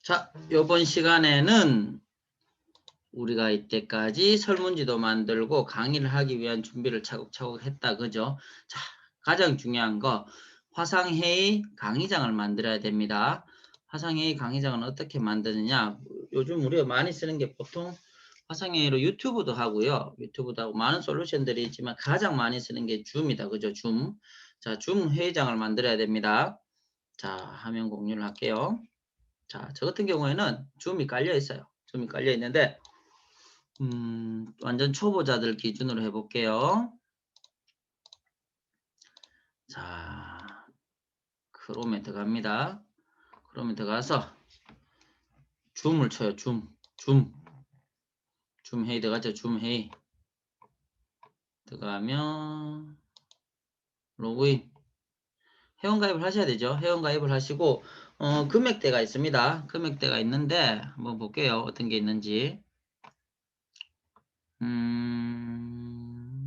자, 요번 시간에는 우리가 이때까지 설문지도 만들고 강의를 하기 위한 준비를 차곡차곡 했다. 그죠? 자, 가장 중요한 거 화상회의 강의장을 만들어야 됩니다. 화상회의 강의장은 어떻게 만드느냐? 요즘 우리가 많이 쓰는 게 보통 화상회의로 유튜브도 하고요. 유튜브도 하고 많은 솔루션들이 있지만 가장 많이 쓰는 게 줌이다. 그죠? 줌. 자, 줌 회의장을 만들어야 됩니다. 자, 화면 공유를 할게요. 자, 저 같은 경우에는 줌이 깔려 있어요. 줌이 깔려 있는데 완전 초보자들 기준으로 해볼게요. 자, 크롬에 들어갑니다. 크롬에 들어가서 줌을 쳐요. 줌 회의 들어가죠. 줌 회의 들어가면 로그인 회원가입을 하셔야 되죠. 회원가입을 하시고 금액대가 있습니다. 금액대가 있는데 한번 볼게요. 어떤 게 있는지.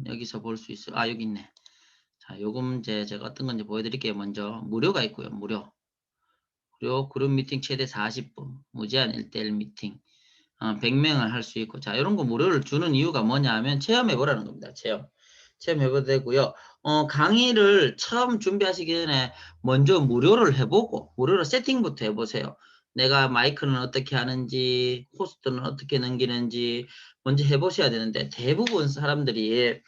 여기서 볼 수 있어요. 아, 여기 있네. 자, 요금 제가 어떤 건지 보여드릴게요. 먼저 무료가 있고요. 무료 그룹 미팅 최대 40분 무제한 1대1 미팅 100명을 할 수 있고, 자, 이런 거 무료를 주는 이유가 뭐냐 하면 체험해 보라는 겁니다. 체험해 보도 되고요. 강의를 처음 준비하시기 전에 먼저 무료를 해보고 무료로 세팅부터 해보세요. 내가 마이크는 어떻게 하는지, 호스트는 어떻게 넘기는지 먼저 해보셔야 되는데, 대부분 사람들이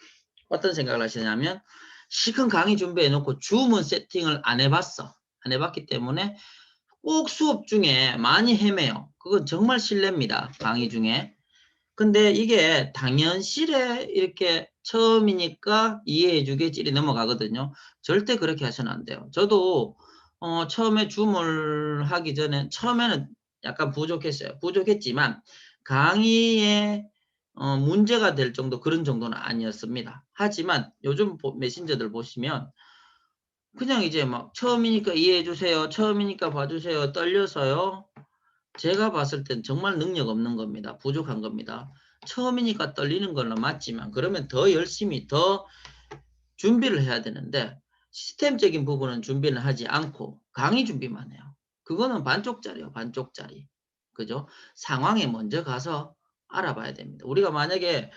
어떤 생각을 하시냐면 시큰 강의 준비해 놓고 줌은 세팅을 안 해봤어. 안 해봤기 때문에 꼭 수업 중에 많이 헤매요. 그건 정말 실례입니다. 강의 중에. 근데 이게 당연실에 이렇게 처음이니까 이해해 주겠지 넘어가거든요. 절대 그렇게 하시면 안 돼요. 저도 처음에 줌을 하기 전에 처음에는 약간 부족했어요. 부족했지만 강의에 문제가 될 정도 그런 정도는 아니었습니다. 하지만 요즘 메신저들 보시면 그냥 이제 막 처음이니까 이해해 주세요. 처음이니까 봐주세요. 떨려서요. 제가 봤을 땐 정말 능력 없는 겁니다. 부족한 겁니다. 처음이니까 떨리는 건 맞지만 그러면 더 열심히 더 준비를 해야 되는데 시스템적인 부분은 준비를 하지 않고 강의 준비만 해요. 그거는 반쪽짜리요. 반쪽짜리. 그죠? 상황에 먼저 가서 알아봐야 됩니다. 우리가 만약에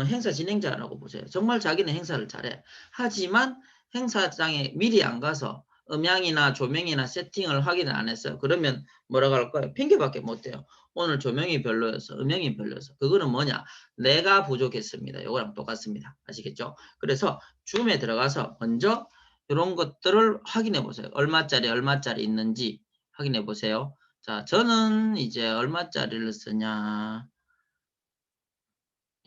행사 진행자라고 보세요. 정말 자기는 행사를 잘해. 하지만 행사장에 미리 안 가서 음향이나 조명이나 세팅을 확인을 안 했어요. 그러면 뭐라고 할까요? 핑계밖에 못 대요. 오늘 조명이 별로여서, 음향이 별로여서. 그거는 뭐냐? 내가 부족했습니다. 이거랑 똑같습니다. 아시겠죠? 그래서 줌에 들어가서 먼저 이런 것들을 확인해 보세요. 얼마짜리 있는지 확인해 보세요. 자, 저는 이제 얼마짜리를 쓰냐.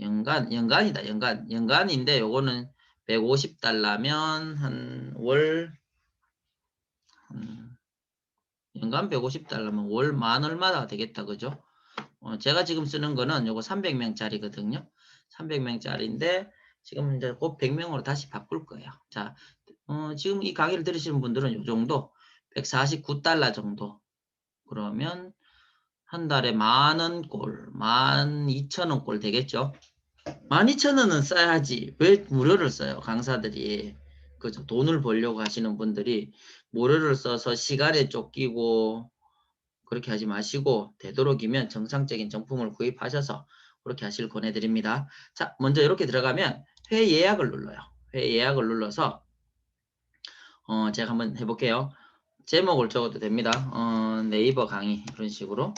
연간이다. 연간인데 요거는 150달러면 연간 150달러면 월 만 얼마가 되겠다. 그죠? 제가 지금 쓰는 거는 요거 300명짜리거든요. 300명짜리인데 지금 이제 곧 100명으로 다시 바꿀 거예요. 자, 지금 이 강의를 들으시는 분들은 요 정도 149달러 정도. 그러면 한 달에 10,000원 꼴, 12,000원 꼴 되겠죠? 12,000원은 써야지. 왜 무료를 써요? 강사들이. 그죠? 돈을 벌려고 하시는 분들이 무료를 써서 시간에 쫓기고 그렇게 하지 마시고 되도록이면 정상적인 정품을 구입하셔서 그렇게 하시길 권해드립니다. 자, 먼저 이렇게 들어가면 회의 예약을 눌러요. 회의 예약을 눌러서 제가 한번 해볼게요. 제목을 적어도 됩니다. 네이버 강의 이런 식으로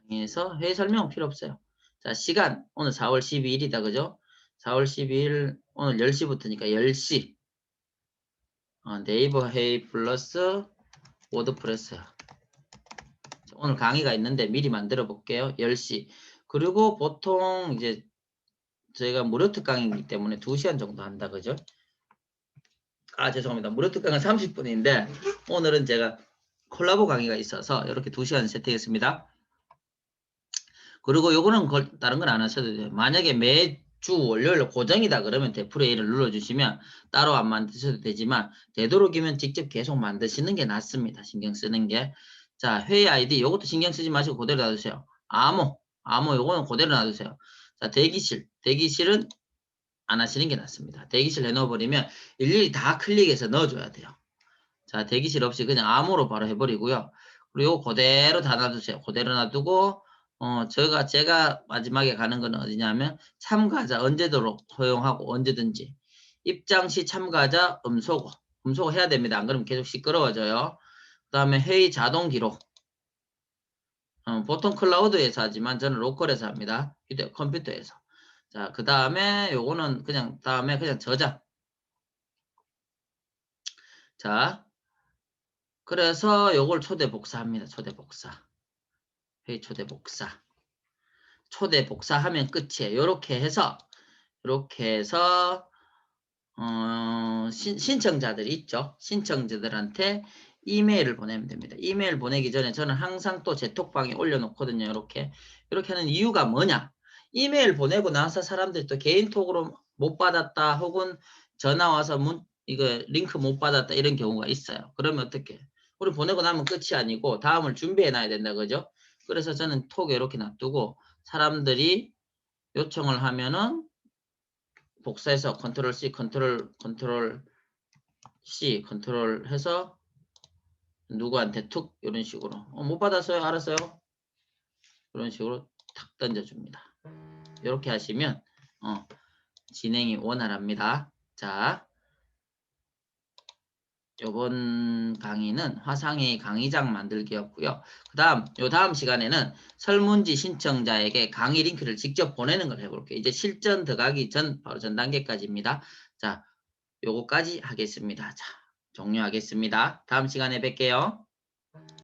강의에서 회의 설명 필요 없어요. 자, 시간 오늘 4월 12일이다. 그죠? 4월 12일 오늘 10시부터니까 10시 네이버 회의 플러스 워드프레스 오늘 강의가 있는데 미리 만들어 볼게요. 10시. 그리고 보통 이제 저희가 무료 특강이기 때문에 2시간 정도 한다. 그죠? 아, 죄송합니다. 무료 특강은 30분인데 오늘은 제가 콜라보 강의가 있어서 이렇게 2시간 세팅했습니다. 그리고 요거는 다른 건 안 하셔도 돼요. 만약에 매주 월요일 고정이다 그러면 데프레 A를 눌러주시면 따로 안 만드셔도 되지만 되도록이면 직접 계속 만드시는 게 낫습니다. 신경 쓰는 게. 자, 회의 아이디 요것도 신경 쓰지 마시고 그대로 놔두세요. 암호 요거는 그대로 놔두세요. 자, 대기실은 안 하시는 게 낫습니다. 대기실 해놓아버리면 일일이 다 클릭해서 넣어줘야 돼요. 자, 대기실 없이 그냥 암호로 바로 해버리고요. 그리고 그대로 다 놔두세요. 그대로 놔두고 제가 마지막에 가는 거는 어디냐면 참가자 언제도록 허용하고 언제든지 입장 시 참가자 음소거 해야 됩니다. 안 그러면 계속 시끄러워져요. 그 다음에 회의 자동 기록 보통 클라우드에서 하지만 저는 로컬에서 합니다. 컴퓨터에서. 자, 그 다음에 요거는 그냥 다음에 그냥 저장. 자, 그래서 요걸 초대 복사합니다. 초대 복사. 회의 초대 복사. 초대 복사하면 끝이에요. 요렇게 해서 신청자들이 있죠. 신청자들한테 이메일을 보내면 됩니다. 이메일 보내기 전에 저는 항상 또 제 톡방에 올려놓거든요. 이렇게 하는 이유가 뭐냐? 이메일 보내고 나서 사람들이 또 개인톡으로 못 받았다 혹은 전화 와서 이거 링크 못 받았다 이런 경우가 있어요. 그러면 어떻게? 우리 보내고 나면 끝이 아니고 다음을 준비해 놔야 된다 그죠? 그래서 저는 톡에 이렇게 놔두고 사람들이 요청을 하면은 복사해서 컨트롤 C, 컨트롤 C, 컨트롤 해서 누구한테 툭 이런 식으로 못 받았어요? 알았어요? 이런 식으로 탁 던져줍니다. 이렇게 하시면 진행이 원활합니다. 자, 요번 강의는 화상회의 강의장 만들기였고요. 다음 시간에는 설문지 신청자에게 강의 링크를 직접 보내는 걸 해볼게요. 이제 실전 들어가기 전 바로 전 단계까지입니다. 자, 요거까지 하겠습니다. 자, 종료하겠습니다. 다음 시간에 뵐게요.